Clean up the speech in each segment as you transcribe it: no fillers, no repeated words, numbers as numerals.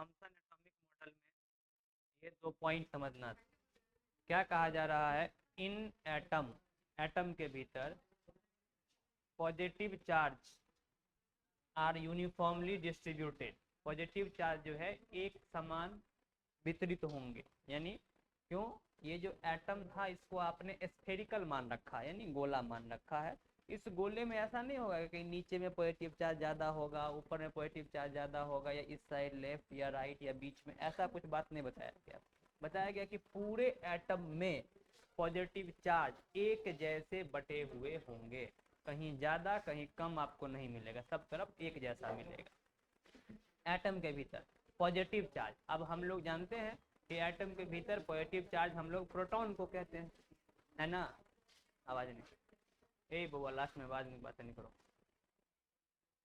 Thompson atomic model में ये 2 point समझना था। क्या कहा जा रहा है, इन एटम, एटम के भीतर positive charge are uniformly distributed, positive charge जो है एक समान वितरित होंगे। यानी क्यों, ये जो एटम था इसको आपने स्फेरिकल मान रखा है, यानी गोला मान रखा है। इस गोले में ऐसा नहीं होगा कि नीचे में पॉजिटिव चार्ज ज्यादा होगा, ऊपर में पॉजिटिव चार्ज ज्यादा होगा, या इस साइड लेफ्ट या राइट या बीच में, ऐसा कुछ बात नहीं बताया गया। बताया गया कि पूरे एटम में पॉजिटिव चार्ज एक जैसे बटे हुए होंगे, कहीं ज्यादा कहीं कम आपको नहीं मिलेगा, सब तरफ एक जैसा मिलेगा। एटम के भीतर पॉजिटिव चार्ज, अब हम लोग जानते हैं कि एटम के भीतर पॉजिटिव चार्ज हम लोग प्रोटॉन को कहते हैं, है ना। आवाज नहीं, ए बउआ लास्ट में आवाज में बात नहीं करो।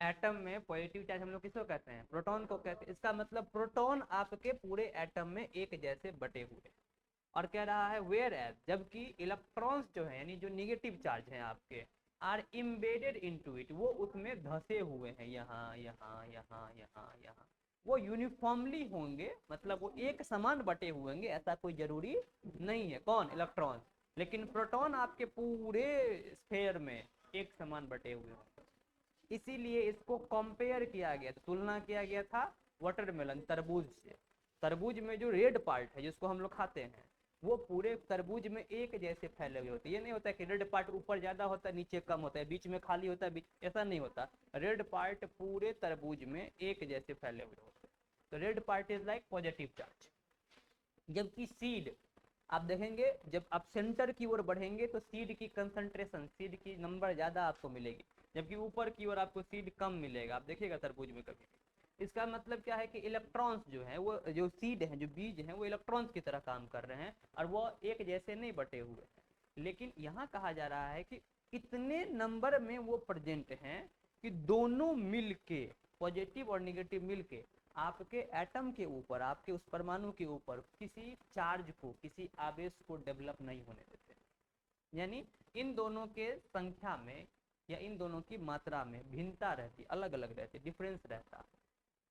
एटम में पॉजिटिव चार्ज हम लोग किसको कहते हैं, प्रोटॉन को कहते हैं। इसका मतलब प्रोटॉन आपके पूरे एटम में एक जैसे बटे हुए। और कह रहा है वेयर एज, जबकि इलेक्ट्रॉन्स जो है यानी जो निगेटिव चार्ज हैं आपके, आर इम्बेडेड इनटू इट, वो उसमें धसे हुए हैं, यहाँ यहाँ यहाँ यहाँ यहाँ। वो यूनिफॉर्मली होंगे, मतलब वो एक समान बटे हुए होंगे, ऐसा कोई जरूरी नहीं है। कौन, इलेक्ट्रॉन। लेकिन प्रोटॉन आपके पूरे स्फेयर में एक समान बटे हुए होंगे। इसीलिए इसको कंपेयर किया गया, तुलना किया गया था वाटरमेलन, तरबूज से। तरबूज में जो रेड पार्ट है जिसको हम लोग खाते हैं, वो पूरे तरबूज में एक जैसे फैले हुए होते हैं। ये नहीं होता कि रेड पार्ट ऊपर ज्यादा होता है नीचे कम होता है, बीच में खाली होता है, बीच ऐसा नहीं होता। रेड पार्ट पूरे तरबूज में एक जैसे फैले हुए होते हैं। तो red part is like positive charge. जबकि सीड, आप देखेंगे जब आप सेंटर की ओर बढ़ेंगे तो सीड की कंसंट्रेशन, सीड की नंबर ज्यादा आपको मिलेगी, जबकि ऊपर की ओर आपको सीड कम मिलेगा। आप देखिएगा तरबूज में कभी। इसका मतलब क्या है कि इलेक्ट्रॉन्स जो है, वो जो सीड है, जो बीज है, वो इलेक्ट्रॉन्स की तरह काम कर रहे हैं, और वो एक जैसे नहीं बटे हुए हैं। लेकिन यहाँ कहा जा रहा है कि इतने नंबर में वो प्रेजेंट हैं कि दोनों मिलके, पॉजिटिव और निगेटिव मिलके, आपके एटम के ऊपर, आपके उस परमाणु के ऊपर किसी चार्ज को, किसी आवेश को डेवलप नहीं होने देते। यानी इन दोनों के संख्या में या इन दोनों की मात्रा में भिन्नता रहती, अलग अलग रहती, डिफरेंस रहता।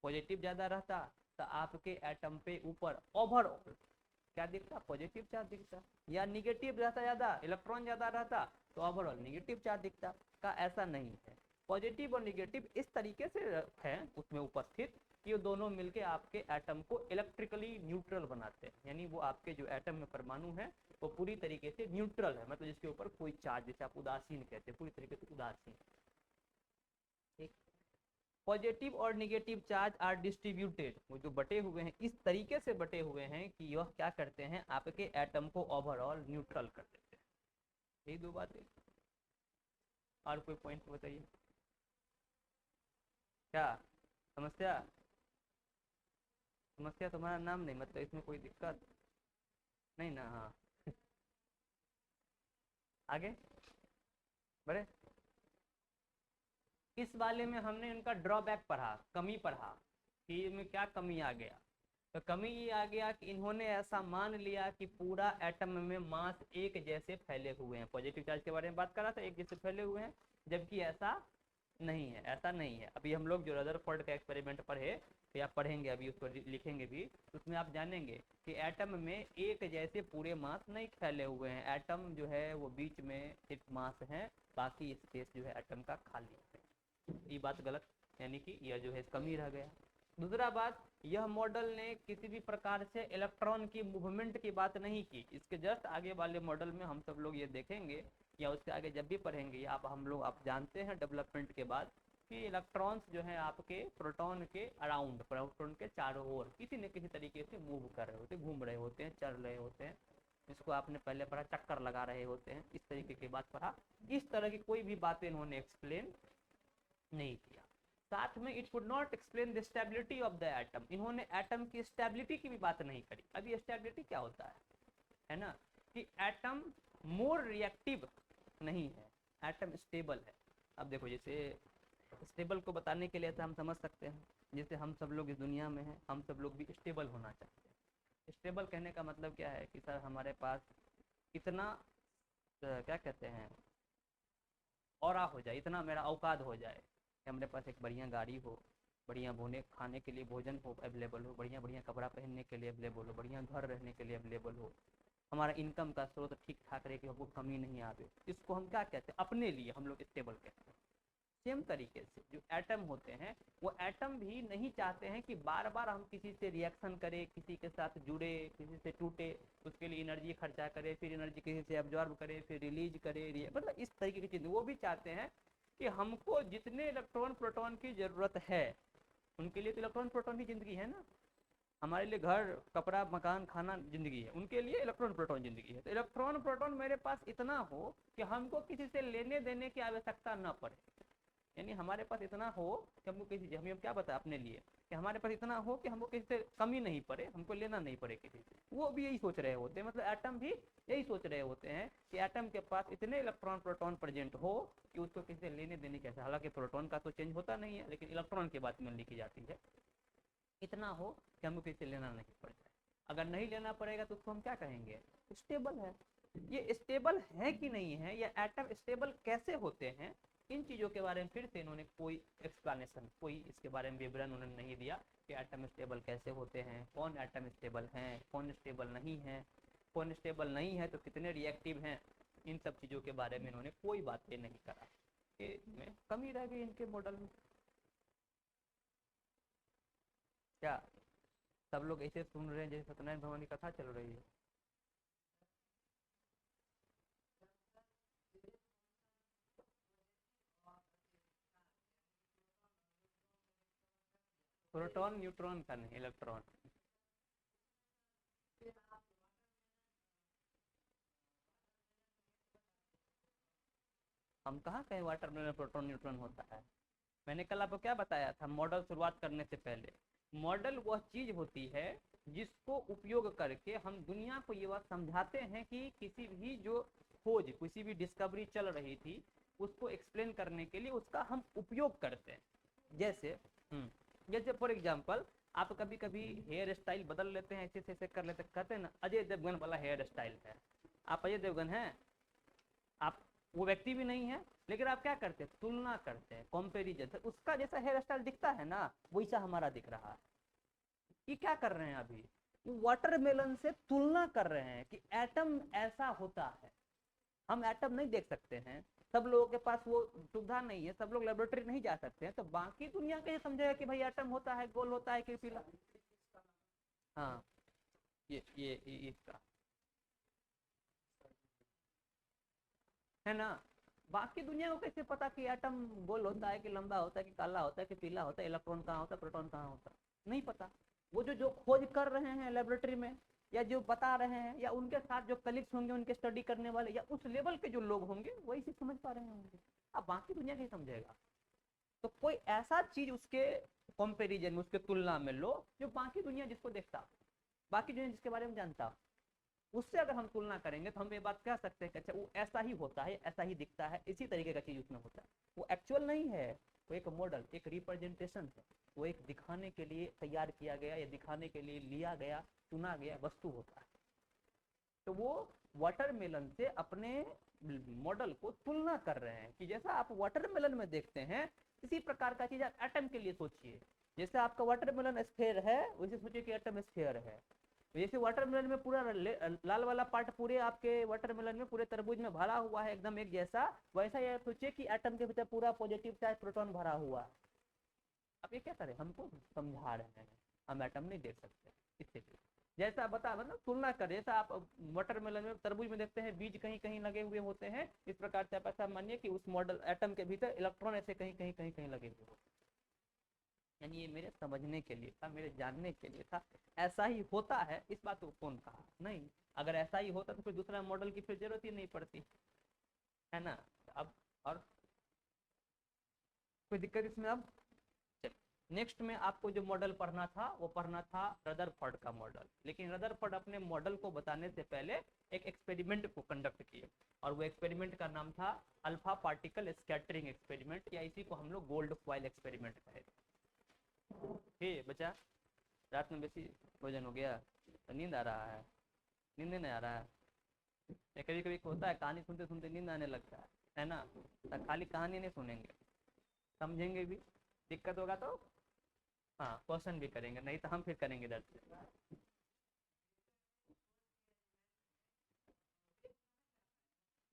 पॉजिटिव ज्यादा रहता तो आपके एटम पे ऊपर ओवरऑल क्या दिखता, पॉजिटिव चार्ज दिखता। या निगेटिव रहता ज्यादा, इलेक्ट्रॉन ज्यादा रहता तो ओवरऑल निगेटिव चार्ज दिखता। का ऐसा नहीं है। पॉजिटिव और निगेटिव इस तरीके से है उसमें उपस्थित कि वो दोनों मिलके आपके एटम को इलेक्ट्रिकली न्यूट्रल बनाते हैं। यानी वो आपके जो एटम में परमाणु है वो पूरी तरीके से न्यूट्रल है, मतलब जिसके ऊपर कोई चार्ज, जैसे आप उदासीन कहते हैं, पूरी तरीके से उदासीन। ठीक। पॉजिटिव और निगेटिव चार्ज आर डिस्ट्रीब्यूटेड, वो जो बटे हुए हैं इस तरीके से बटे हुए हैं कि यह क्या करते हैं, आपके एटम को ओवरऑल न्यूट्रल कर देते हैं। यही दो बातें, और कोई पॉइंट बताइए। क्या समस्या, समस्या तुम्हारा नाम नहीं, मतलब इसमें कोई दिक्कत नहीं ना। हाँ, आगे बढ़े। इस वाले में हमने उनका ड्रॉबैक पढ़ा, कमी पढ़ा कि इनमें क्या कमी आ गया। तो कमी ये आ गया कि इन्होंने ऐसा मान लिया कि पूरा एटम में मास एक जैसे फैले हुए हैं। पॉजिटिव चार्ज के बारे में बात कर रहा था, एक जैसे फैले हुए हैं, जबकि ऐसा नहीं है, ऐसा नहीं है। अभी हम लोग जो रदरफोर्ड का एक्सपेरिमेंट पढ़े या पढ़ेंगे अभी, उसको लिखेंगे भी, उसमें आप जानेंगे कि एटम में एक जैसे पूरे मास नहीं फैले हुए हैं। एटम जो है वो बीच में सिर्फ मास है, बाकी स्पेस जो है एटम का खाली है। ये बात गलत, यानी कि यह जो है कमी रह गया। दूसरा बात, यह मॉडल ने किसी भी प्रकार से इलेक्ट्रॉन की मूवमेंट की बात नहीं की। इसके जस्ट आगे वाले मॉडल में हम सब लोग ये देखेंगे, या उसके आगे जब भी पढ़ेंगे, आप हम लोग आप जानते हैं डेवलपमेंट के बाद कि इलेक्ट्रॉन्स जो है आपके प्रोटॉन के अराउंड, प्रोटॉन के चारों ओर किसी न किसी तरीके से मूव कर रहे होते, घूम रहे होते हैं, चल रहे होते हैं। जिसको आपने पहले पढ़ा, चक्कर लगा रहे होते हैं, इस तरीके की बात पढ़ा। इस तरह की कोई भी बातें इन्होंने एक्सप्लेन नहीं किया। साथ में it could not explain the stability of the atom, इन्होंने एटम की स्टेबिलिटी की भी बात नहीं करी। अभी स्टेबिलिटी क्या होता है ना, कि एटम मोर रिएक्टिव नहीं है, एटम स्टेबल है। अब देखो, जैसे स्टेबल को बताने के लिए तो हम समझ सकते हैं, जैसे हम सब लोग इस दुनिया में हैं, हम सब लोग भी स्टेबल होना चाहते हैं। स्टेबल कहने का मतलब क्या है कि सर हमारे पास इतना क्या कहते हैं, और हो जाए, इतना मेरा औकात हो जाए कि हमारे पास एक बढ़िया गाड़ी हो, बढ़िया बोने खाने के लिए भोजन हो अवेलेबल हो, बढ़िया बढ़िया कपड़ा पहनने के लिए अवेलेबल हो, बढ़िया घर रहने के लिए अवेलेबल हो, हमारा इनकम का स्रोत ठीक ठाक रहे कि हमको कमी नहीं आवे, इसको हम क्या कहते हैं, अपने लिए हम लोग स्टेबल कहते हैं। सेम तरीके से जो एटम होते हैं वो एटम भी नहीं चाहते हैं कि बार बार हम किसी से रिएक्शन करें, किसी के साथ जुड़े, किसी से टूटे, उसके लिए एनर्जी खर्चा करें, फिर एनर्जी किसी से एब्जॉर्ब करें, फिर रिलीज करें, मतलब इस तरीके की चीज़ वो भी चाहते हैं कि हमको जितने इलेक्ट्रॉन प्रोटॉन की जरूरत है, उनके लिए तो इलेक्ट्रॉन प्रोटॉन की जिंदगी है ना, हमारे लिए घर कपड़ा मकान खाना जिंदगी है, उनके लिए इलेक्ट्रॉन प्रोटॉन जिंदगी है। तो इलेक्ट्रॉन प्रोटॉन मेरे पास इतना हो कि हमको किसी से लेने देने की आवश्यकता न पड़े, यानी हमारे पास इतना हो कि हमको किसी हम क्या बताए अपने लिए कि हमारे पास इतना हो कि हमको किसी से कमी नहीं पड़े, हमको लेना नहीं पड़े किसी से, वो भी यही सोच रहे होते हैं, मतलब एटम भी यही सोच रहे होते हैं कि एटम के पास इतने इलेक्ट्रॉन प्रोटॉन प्रेजेंट हो कि उसको किसी से लेने देने की, हालांकि प्रोटॉन का तो चेंज होता नहीं है, लेकिन इलेक्ट्रॉन की बात में लिखी जाती है, इतना हो कि हमको किसी से लेना नहीं पड़ जाए। अगर नहीं लेना पड़ेगा तो उसको हम क्या कहेंगे, स्टेबल है। ये स्टेबल है कि नहीं है, या एटम स्टेबल कैसे होते हैं, इन चीज़ों के बारे में फिर से इन्होंने कोई एक्सप्लेनेशन, कोई इसके बारे में विवरण उन्होंने नहीं दिया कि एटम स्टेबल कैसे होते हैं, कौन एटम स्टेबल हैं, कौन स्टेबल नहीं है, कौन स्टेबल नहीं है तो कितने रिएक्टिव हैं, इन सब चीज़ों के बारे में इन्होंने कोई बातें नहीं करा, में कमी रह गई इनके मॉडल में। क्या सब लोग ऐसे सुन रहे हैं जैसे सत्यनारायण भगवान की कथा चल रही है? प्रोटॉन न्यूट्रॉन का नहीं, इलेक्ट्रॉन। हम कहाँ कहे वाटरमेलन में प्रोटॉन न्यूट्रॉन होता है? मैंने कल आपको क्या बताया था मॉडल शुरुआत करने से पहले, मॉडल वह चीज होती है जिसको उपयोग करके हम दुनिया को ये बात समझाते हैं कि किसी भी जो खोज, किसी भी डिस्कवरी चल रही थी, उसको एक्सप्लेन करने के लिए उसका हम उपयोग करते हैं। जैसे जैसे फॉर एग्जाम्पल आप कभी कभी हेयर स्टाइल बदल लेते हैं, ऐसे ऐसे कर लेते, कहते हैं ना अजय देवगन वाला हेयर स्टाइल है, आप अजय देवगन हैं, आप वो व्यक्ति भी नहीं है, लेकिन आप क्या करते हैं, तुलना करते हैं, कंपेरिजन, उसका जैसा हेयर स्टाइल दिखता है ना वैसा हमारा दिख रहा है। ये क्या कर रहे हैं अभी, वाटरमेलन से तुलना कर रहे हैं कि एटम ऐसा होता है। हम एटम नहीं देख सकते हैं, सब लोगों के पास वो सुविधा नहीं है, सब लोग लेबोरेटरी नहीं जा सकते हैं, तो बाकी दुनिया कैसे समझेगा कि भाई एटम होता है, गोल होता है कि पीला। हाँ, ये इसका है ना, बाकी दुनिया को कैसे पता कि एटम गोल होता है कि लंबा होता है कि काला होता है कि पीला होता है, इलेक्ट्रॉन कहाँ होता है, प्रोटॉन कहाँ होता है, नहीं पता। वो जो जो खोज कर रहे हैं लेबोरेटरी में, या जो बता रहे हैं, या उनके साथ जो कलीग्स होंगे उनके स्टडी करने वाले, या उस लेवल के जो लोग होंगे वही से समझ पा रहे होंगे। अब बाकी दुनिया कैसे समझेगा? तो कोई ऐसा चीज उसके कंपैरिजन में, उसके तुलना में लो जो बाकी दुनिया जिसको देखता, बाकी दुनिया जिसके बारे में जानता, उससे अगर हम तुलना करेंगे तो हम ये बात कह सकते हैं कि अच्छा वो ऐसा ही होता है, ऐसा ही दिखता है, इसी तरीके का चीज उसमें होता है। वो एक्चुअल नहीं है, वो एक मॉडल, एक रिप्रेजेंटेशन है, वो एक दिखाने के लिए तैयार किया गया या दिखाने के लिए लिया गया, चुना गया वस्तु होता है। तो वो वाटरमेलन से अपने मॉडल को तुलना कर रहे हैं कि जैसा आप वाटरमेलन में देखते हैं, इसी प्रकार का चीज आप एटम के लिए सोचिए। जैसे आपका वाटरमेलन स्फेयर है, वैसे सोचिए कि एटम स्फेयर है। जैसे वाटरमेलन में पूरा लाल वाला पार्ट पूरे आपके वाटरमेलन में पूरे तरबूज में भरा हुआ है एकदम एक जैसा, वैसा ये सोचिए कि एटम के भीतर पूरा पॉजिटिव चार्ज प्रोटॉन भरा हुआ है। अब ये क्या करें, हमको समझा रहे हैं, हम एटम नहीं देख सकते, इसलिए जैसा बता मतलब तुलना करें, जैसा आप वाटरमेलन में तरबूज में देखते हैं बीज कहीं कहीं लगे हुए होते हैं, इस प्रकार से आप ऐसा मानिए कि उस मॉडल एटम के भीतर इलेक्ट्रॉन ऐसे कहीं कहीं कहीं कहीं लगे हुए होते हैं। यानी ये मेरे समझने के लिए था, मेरे जानने के लिए था, ऐसा ही होता है, इस बात को कौन कहा नहीं। अगर ऐसा ही होता तो फिर दूसरा मॉडल की फिर जरूरत ही नहीं पड़ती, है ना। अब और कोई दिक्कत इसमें? अब नेक्स्ट में आपको जो मॉडल पढ़ना था वो पढ़ना था रदरफोर्ड का मॉडल, लेकिन रदरफोर्ड अपने मॉडल को बताने से पहले एक एक्सपेरिमेंट को कंडक्ट किए, और वो एक्सपेरिमेंट का नाम था अल्फा पार्टिकल स्कैटरिंग एक्सपेरिमेंट, या इसी को हम लोग गोल्ड फॉइल एक्सपेरिमेंट कहे। ठीक बच्चा, रात में बेसी भोजन हो गया तो नींद आ रहा है, नींद नहीं आ रहा है? कभी कभी होता है कहानी सुनते सुनते नींद आने लगता है ना, तो खाली कहानी नहीं सुनेंगे, समझेंगे भी, दिक्कत होगा तो हाँ क्वेश्चन भी करेंगे, नहीं तो हम फिर करेंगे इधर से।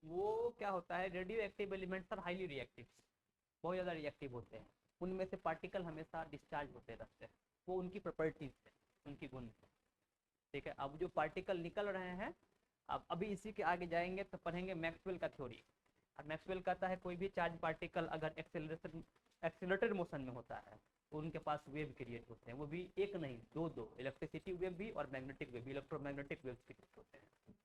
वो क्या होता है, radio active elements are highly reactive, बहुत ज़्यादा रिएक्टिव होते हैं, उनमें से पार्टिकल हमेशा डिस्चार्ज होते रहते हैं, वो उनकी प्रॉपर्टीज है, उनकी गुण है। ठीक है, अब जो पार्टिकल निकल रहे हैं, अब अभी इसी के आगे जाएंगे तो पढ़ेंगे मैक्सवेल का थ्योरी। और मैक्सवेल कहता है कोई भी चार्ज पार्टिकल अगर एक्सेलरेटेड मोशन में होता है तो उनके पास वेव क्रिएट होते हैं, वो भी एक नहीं दो दो, इलेक्ट्रिसिटी वेव भी और मैग्नेटिक वेव भी, इलेक्ट्रोमैग्नेटिक वेव क्रिएट होते हैं,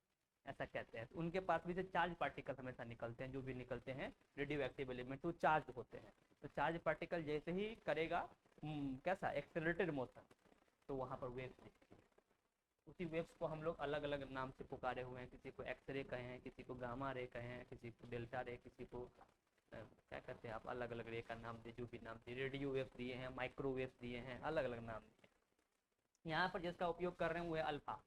ऐसा कहते हैं। उनके पास भी से चार्ज पार्टिकल हमेशा निकलते हैं, जो भी निकलते हैं रेडियो एक्टिव एलिमेंट वो चार्ज होते हैं। तो चार्ज पार्टिकल जैसे ही करेगा कैसा एक्सेलरेटेड मोशन, तो वहाँ पर वेव, उसी वेव्स को हम लोग अलग अलग नाम से पुकारे हुए हैं, किसी को एक्सरे कहे हैं, किसी को गामा रे कहे हैं, किसी को डेल्टा रे, किसी को क्या कहते हैं आप, अलग अलग रे का नाम दिए, जो भी नाम दिए, रेडियो वेव दिए हैं, माइक्रोवेव दिए हैं, अलग अलग नाम दिए। यहाँ पर जिसका उपयोग कर रहे हैं वो है अल्फा,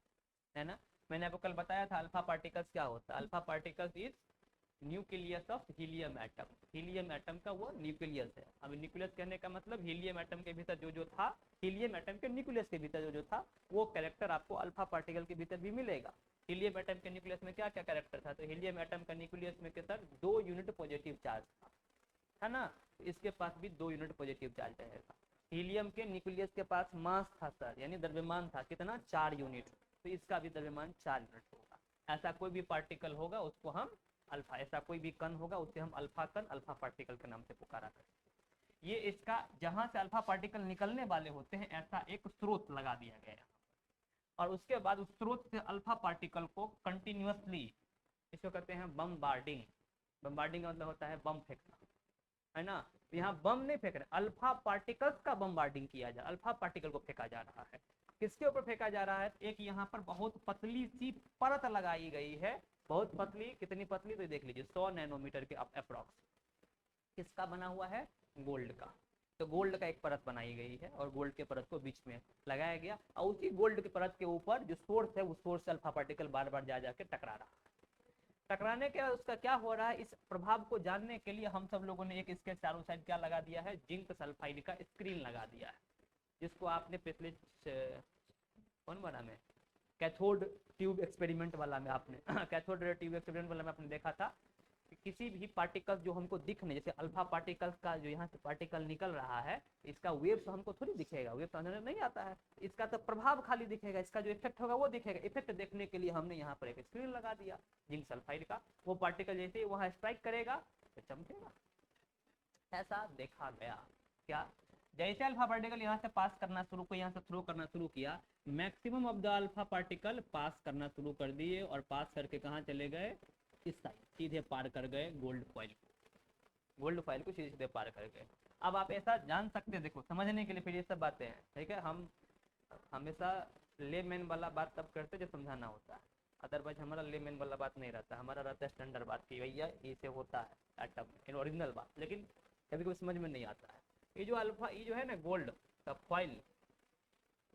है ना। मैंने आपको कल बताया था अल्फा पार्टिकल्स क्या होता है। Alpha particles is nucleus of helium atom, helium atom का वो न्यूक्लियस है। अब न्यूक्लियस कहने का मतलब हीलियम एटम के भीतर जो जो था, हीलियम एटम के न्यूक्लियस के भीतर जो जो था, वो कैरेक्टर आपको अल्फा पार्टिकल के भीतर भी मिलेगा। हीलियम एटम के न्यूक्लियस में क्या क्या कैरेक्टर था, तो हीलियम एटम का न्यूक्लियस में के सर 2 यूनिट पॉजिटिव चार्ज था, है ना। इसके पास भी 2 यूनिट पॉजिटिव चार्ज रहेगा। हीलियम के न्यूक्लियस के पास मास था सर, यानी द्रव्यमान था कितना, 4 यूनिट, तो इसका भी द्रव्यमान 4 यूनिट होगा। ऐसा कोई भी पार्टिकल होगा उसको हम अल्फा, ऐसा कोई भी कण होगा उसे हम अल्फा कण, अल्फा पार्टिकल के नाम से पुकारा करेंगे। ये इसका जहां से अल्फा पार्टिकल निकलने वाले होते हैं ऐसा एक स्रोत लगा दिया गया है, और उसके बाद उस स्रोत से अल्फा पार्टिकल को कंटिन्यूअसली, इसको कहते हैं बमबार्डिंग। बमबार्डिंग का मतलब होता है बम फेंकना, है ना। तो यहाँ बम नहीं फेंक रहे, अल्फा पार्टिकल्स का बमबार्डिंग किया जा, अल्फा पार्टिकल को फेंका जा रहा है। किसके ऊपर फेंका जा रहा है, एक यहाँ पर बहुत पतली सी परत लगाई गई है, बहुत पतली, कितनी पतली तो देख लीजिए 100 नैनोमीटर के अप्रॉक्स। किसका बना हुआ है, गोल्ड का। तो गोल्ड का एक परत बनाई गई है और गोल्ड के परत को बीच में लगाया गया, और उसी गोल्ड के परत के ऊपर जो सोर्स है उस सोर्स से अल्फा पार्टिकल बार बार जा जाके टकरा रहा है। टकराने के बाद उसका क्या हो रहा है, इस प्रभाव को जानने के लिए हम सब लोगों ने एक इसके चारों साइड क्या लगा दिया है, जिंक सल्फाइड का स्क्रीन लगा दिया है, जिसको आपने पिछले कौन वाला में, कैथोड ट्यूब एक्सपेरिमेंट वाला में आपने कैथोड ट्यूब एक्सपेरिमेंट वाला में आपने देखा था कि किसी भी पार्टिकल जो हमको दिखने, जैसे अल्फा पार्टिकल का जो यहाँ से पार्टिकल निकल रहा है, इसका वेव तो हमको थोड़ी दिखेगा, वेव तो नजर नहीं आता है, इसका तो प्रभाव खाली दिखेगा, इसका जो इफेक्ट होगा वो दिखेगा। इफेक्ट देखने के लिए हमने यहाँ पर एक स्क्रीन लगा दिया जिंक सल्फाइड का, वो पार्टिकल जैसे ही वहाँ स्ट्राइक करेगा तो चमकेगा, ऐसा देखा गया। क्या, जैसे अल्फा पार्टिकल यहाँ से पास करना शुरू किया, यहाँ से थ्रो करना शुरू किया, maximum of the alpha particle pass करना शुरू कर दिए, और पास करके कहाँ चले गए, इस साइड सीधे पार कर गए गोल्ड फॉइल को, गोल्ड फॉइल को सीधे सीधे पार कर गए। अब आप ऐसा जान सकते हैं, देखो समझने के लिए फिर ये सब बातें हैं, ठीक है। हम हमेशा लेमैन वाला बात तब करते जो समझाना होता है, अदरवाइज हमारा लेमैन वाला बात नहीं रहता, हमारा रहता है स्टैंडर्ड बात की भैया इसे होता है एटम, ओरिजिनल बात, लेकिन कभी कभी समझ में नहीं आता है। ये जो अल्फा, ये जो है ना गोल्ड का फॉइल,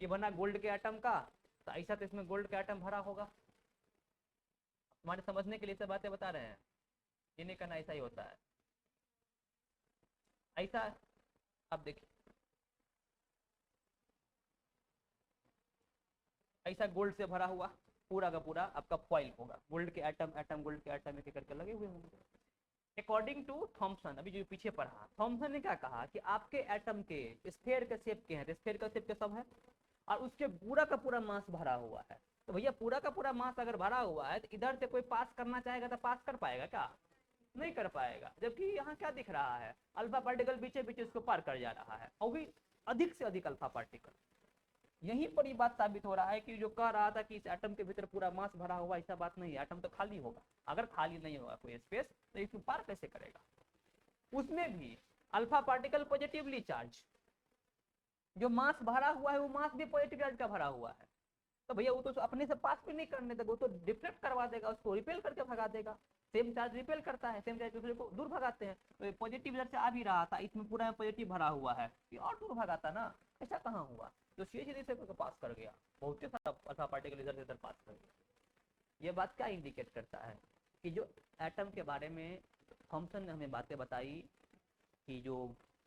ये बना गोल्ड के एटम का, तो ऐसा तो इसमें गोल्ड का एटम भरा होगा, हमारे समझने के लिए सब बातें बता रहे हैं, ये नहीं करना, ऐसा ही होता है ऐसा। अब देखिए ऐसा गोल्ड से भरा हुआ पूरा का पूरा आपका फॉइल होगा, गोल्ड के एटम, एटम गोल्ड के एटम एक करके लगे हुए होंगे। अकॉर्डिंग टू थॉमसन, अभी जो पीछे पढ़ा, थॉमसन ने क्या कहा कि आपके एटम के स्फेयर के शेप के हैं, तो स्फेयर का शेप के सब है, और उसके पूरा का पूरा मास भरा हुआ है। तो भैया पूरा का पूरा मास अगर भरा हुआ है तो इधर से कोई पास करना चाहेगा तो पास कर पाएगा क्या, नहीं कर पाएगा। जबकि यहाँ क्या दिख रहा है, अल्फा पार्टिकल पीछे पीछे उसको पार कर जा रहा है, और भी अधिक से अधिक अल्फा पार्टिकल। यहीं पर ये बात साबित हो रहा है कि जो कह रहा था कि इस एटम के भीतर पूरा मास भरा हुआ, ऐसा बात नहीं है, एटम तो खाली होगा, अगर खाली नहीं होगा कोई स्पेस तो इसमें पार कैसे करेगा। उसमें भी अल्फा पार्टिकल पॉजिटिवली चार्ज, जो मास भरा हुआ है वो मास भी पॉजिटिव चार्ज का भरा हुआ है, तो भैया वो तो अपने से पास भी नहीं करने देगा, वो तो डिफ्लेक्ट करवा देगा, उसको रिपेल करके भगा देगा। सेम चार्ज रिपेल करता है, सेम चार्ज दूसरे को दूर भगाते हैं, तो पॉजिटिव इधर से आ भी रहा था, इसमें पूरा पॉजिटिव भरा हुआ है, ये और दूर भगाता ना, ऐसा कहाँ हुआ, तो सीधे सीधे से पास कर गया, बहुत सारा अल्फा पार्टिकल इधर से इधर पास कर गया। ये बात क्या इंडिकेट करता है कि जो एटम के बारे में थॉमसन ने हमें बातें बताई कि जो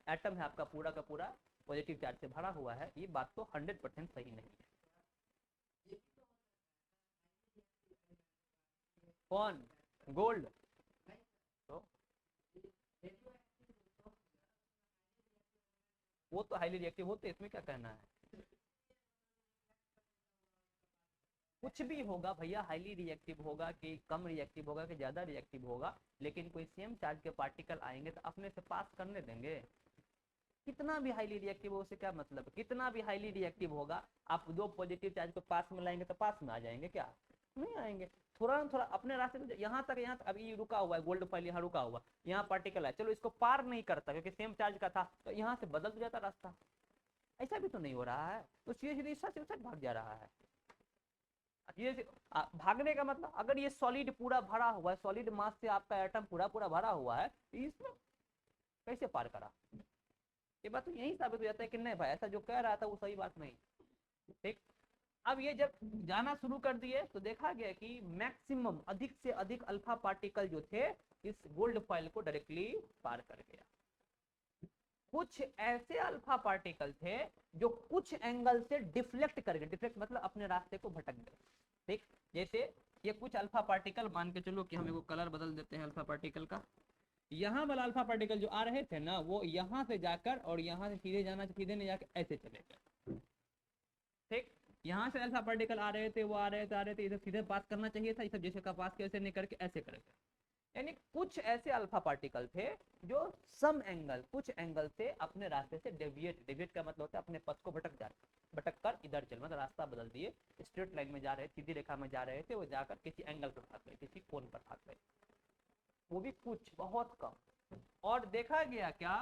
एटम है आपका पूरा का पूरा पॉजिटिव चार्ज से भरा हुआ है, ये बात तो 100% सही नहीं है। कौन? गोल्ड? तो वो तो हाईली रिएक्टिव होते, इसमें क्या कहना है? कुछ भी होगा भैया, हाईली रिएक्टिव होगा कि कम रिएक्टिव होगा कि ज्यादा रिएक्टिव होगा, लेकिन कोई सेम चार्ज के पार्टिकल आएंगे तो अपने से पास करने देंगे? कितना भी हाईली रिएक्टिव हो उससे क्या मतलब? कितना भी हाईली रिएक्टिव होगा, आप दो पॉजिटिव चार्ज को पास में लाएंगे तो पास में आ जाएंगे क्या? नहीं आएंगे। थोड़ा ना थोड़ा अपने रास्ते में, यहाँ तक अभी रुका हुआ है गोल्ड फॉइल, यहाँ रुका हुआ, यहाँ पार्टिकल है, चलो इसको पार नहीं करता क्योंकि सेम चार्ज का था, तो यहाँ से बदल जाता रास्ता। ऐसा भी तो नहीं हो रहा है, तो सीधे सीधे सच भाग जा रहा है। ये भागने का मतलब, अगर ये सॉलिड पूरा भरा हुआ है, सॉलिड मास से आपका एटम पूरा पूरा भरा हुआ है, तो इसमें कैसे पार करा? ये बात तो यही साबित हो जाता है कि नहीं भाई, ऐसा जो कह रहा था वो सही बात नहीं। ठीक। अब ये जब जाना शुरू कर दिए तो देखा गया कि मैक्सिमम, अधिक से अधिक अल्फा पार्टिकल जो थे इस गोल्ड फॉइल को डायरेक्टली पार कर गया। कुछ ऐसे अल्फा पार्टिकल थे जो कुछ एंगल से डिफ्लेक्ट कर गए, डिफ्लेक्ट मतलब अपने रास्ते को भटक गए। ठीक। जैसे ये कुछ अल्फा पार्टिकल, मान के चलो कि हम एक कलर बदल देते हैं अल्फा पार्टिकल का, यहाँ वाला अल्फा पार्टिकल जो आ रहे थे ना, वो यहाँ से जाकर और यहाँ से सीधे जाना, सीधे नहीं जाकर ऐसे चले गए। ठीक। यहाँ से अल्फा पार्टिकल आ रहे थे, वो आ रहे थे, इसे सीधे पास करना चाहिए था, इसे जैसे का पास कैसे नहीं करके ऐसे कर गए। यानी कुछ ऐसे अल्फा पार्टिकल थे जो सम एंगल, कुछ एंगल से अपने रास्ते से डेविएट का मतलब होता है अपने पथ को भटक कर इधर चल, मतलब रास्ता बदल दिए, स्ट्रेट लाइन में जा रहे, सीधी रेखा में जा रहे थे, वो जाकर किसी एंगल पर भाग गए, किसी कोण पर भाग गए, वो भी कुछ, बहुत कम। और देखा गया क्या,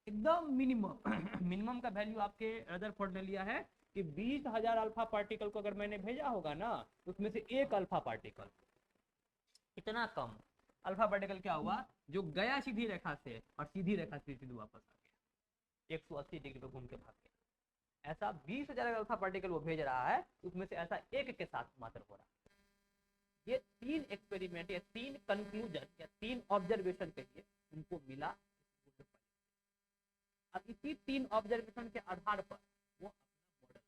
एकदम मिनिमम मिनिमम का वैल्यू आपके रदरफोर्ड ने लिया है कि 20,000 अल्फा पार्टिकल को अगर मैंने भेजा होगा ना, उसमें से एक अल्फा पार्टिकल, इतना कम अल्फा पार्टिकल क्या हुआ, जो गया सीधी रेखा से और सीधी रेखा से सीधे वापस आ गया, 180 डिग्री पे घूम के भाग गया। ऐसा 20,000 अल्फा पार्टिकल वो भेज रहा है, उसमें से ऐसा एक के साथ मात्र हो रहा है। ये 3 एक्सपेरिमेंट या 3 कंक्लूजन या 3 ऑब्जर्वेशन कहिए उनको मिला। अब इसी 3 ऑब्जर्वेशन के आधार पर वो अपना मॉडल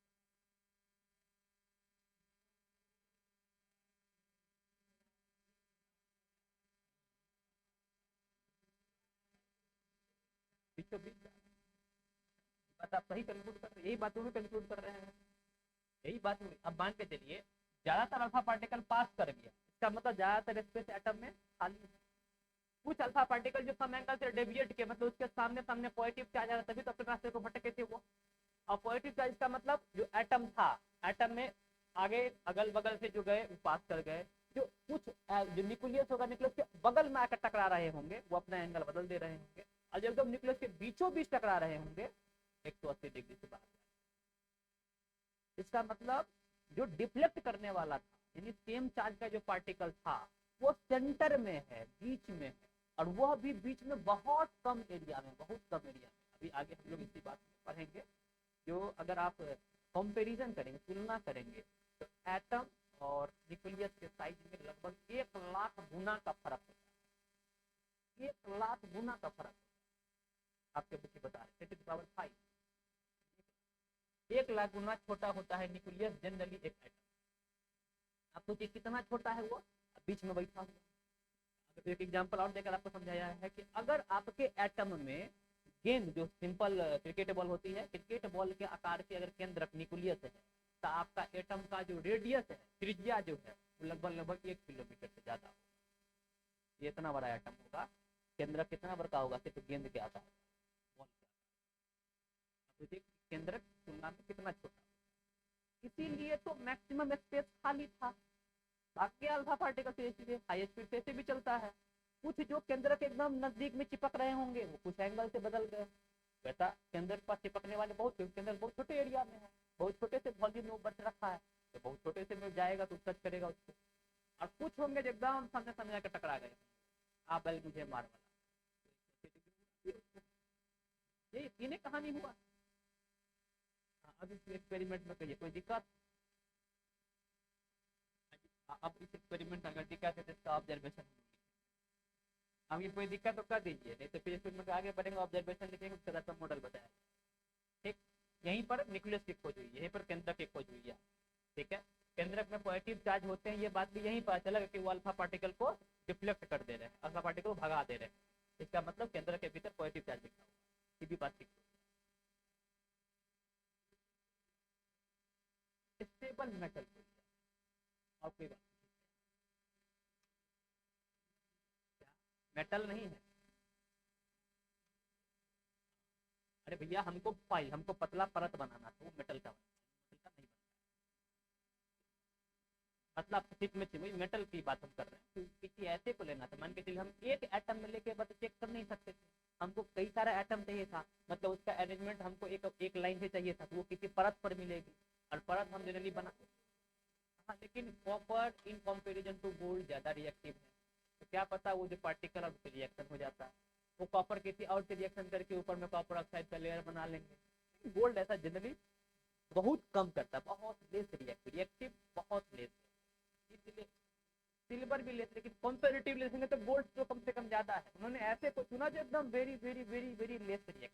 बात आप सही कंक्लूड कर रहे हैं, यही बातों में कंक्लूड कर रहे हैं, यही बात हुई। अब मान के चलिए ज्यादातर अल्फा पार्टिकल पास कर गया, इसका मतलब ज्यादातर स्पेस एटम में खाली है। कुछ अल्फा पार्टिकल जो सम एंगल से डेविएट के, मतलब उसके सामने सामने पॉजिटिव चार्ज आ रहा, तभी तो अपने रास्ते को भटके थे वो। और पॉजिटिव चार्ज का मतलब जो एटम था, एटम में आगे अगल बगल से जो गए वो पास कर गए, जो कुछ जो न्यूक्लियस होगा, न्यूक्लियस के बगल में आकर टकरा रहे होंगे, वो अपना एंगल बदल दे रहे होंगे, और जब न्यूक्लियस के बीचों बीच टकरा रहे होंगे 180 डिग्री से बाहर। इसका मतलब जो डिफ्लेक्ट करने वाला था, यानी सेम चार्ज का जो पार्टिकल था, वो सेंटर में है, बीच में है, और वह भी बीच में बहुत कम एरिया में, बहुत कम एरिया में। अभी आगे हम लोग इसी बात में पढ़ेंगे। जो अगर आप कंपैरिजन करेंगे, तुलना करेंगे, तो एटम और न्यूक्लियस के साइज में लगभग 1 लाख गुना का फर्क होता है, 1 लाख गुना का फर्क। आपके बुक बता रहे 10⁵ 1 लाख गुना छोटा होता है न्यूक्लियस जनरली एक एटम। आप सोचिए कितना छोटा है वो, बीच में बैठा हुआ। एक एग्जांपल और देकर आपको समझाया है कि अगर आपके एटम में गेंद, जो सिंपल क्रिकेट बॉल होती है, क्रिकेट बॉल के आकार के अगर केंद्र न्यूक्लियस है, तो आपका एटम का जो रेडियस है, त्रिज्या जो है, वो लगभग 1 किलोमीटर से ज्यादा होगा। ये इतना बड़ा एटम होगा, केंद्र कितना बड़ा होगा, सिर्फ गेंद के आकार, बॉल के आकार, केंद्र तुलना में कितना छोटा। इसीलिए तो मैक्सिमम स्पेस खाली था। बाकी अल्फा पार्टिकल सीधे हाई स्पीड से भी चलता है, कुछ जो केंद्र के एकदम नजदीक में चिपक रहे होंगे वो कुछ एंगल से बदल गए। वैसा केंद्र के पास चिपकने वाले बहुत, केंद्र बहुत छोटे एरिया में है, बहुत छोटे से वॉल्यूम में बच रखा है, तो बहुत छोटे से में जाएगा तो टच करेगा उसको। और कुछ होंगे जो एकदम सामने सामने जाकर टकरा गए, आप बैल मुझे मार वाला, ये तीन कहानी हुआ। अब इस एक्सपेरिमेंट में कहिए कोई दिक्कत? अब इस एक्सपेरिमेंट अगर दिक्कत है तो इसका ऑब्जर्वेशन, हम ये कोई दिक्कत तो कर दीजिए, नहीं तो फिर इसमें आगे बढ़ेंगे, ऑब्जर्वेशन लिखेंगे, उसके बाद मॉडल बताया। ठीक। यहीं पर न्यूक्लियस की खोज हुई है, यहीं पर केंद्रक की खोज हुई है। ठीक है, केंद्रक में पॉजिटिव चार्ज होते हैं, ये बात भी यहीं पता चला कि वो अल्फा पार्टिकल को डिफ्लेक्ट कर दे रहे हैं, अल्फा पार्टिकल को भगा दे रहे हैं। इसका मतलब केंद्रक के भीतर पॉजिटिव चार्ज लिखा हुआ, ये भी बात ठीक है। स्टेबल मेटल और कोई बात मेटल नहीं है। अरे भैया हमको फाइल, हमको पतला परत बनाना था, वो मेटल का मेटल का नहीं बना। मतलब सिर्फ में वही मेटल की बात हम कर रहे हैं, किसी ऐसे को लेना था, मान के चलिए हम एक एटम में लेके बस चेक कर नहीं सकते थे, हमको कई सारा एटम चाहिए था, मतलब उसका अरेंजमेंट हमको एक लाइन से चाहिए था, तो वो किसी परत पर मिलेगी, और परत हम जनरली बना। हाँ, लेकिन copper in comparison to gold ज्यादा रिएक्टिव है, तो क्या पता वो जो पार्टिकल और रिएक्शन हो जाता है, वो कॉपर किसी और से रिएक्शन करके ऊपर में कॉपर ऑक्साइड का लेयर बना लेंगे। गोल्ड ऐसा जनरली बहुत कम करता है, बहुत लेस रिएक्टिव, रिएक्टिव बहुत लेस है, इसलिए सिल्वर भी लेस, लेकिन कंपैरेटिवली देखेंगे तो गोल्ड तो कम से कम ज्यादा है। उन्होंने ऐसे को चुना जो एकदम very very very very less reactive.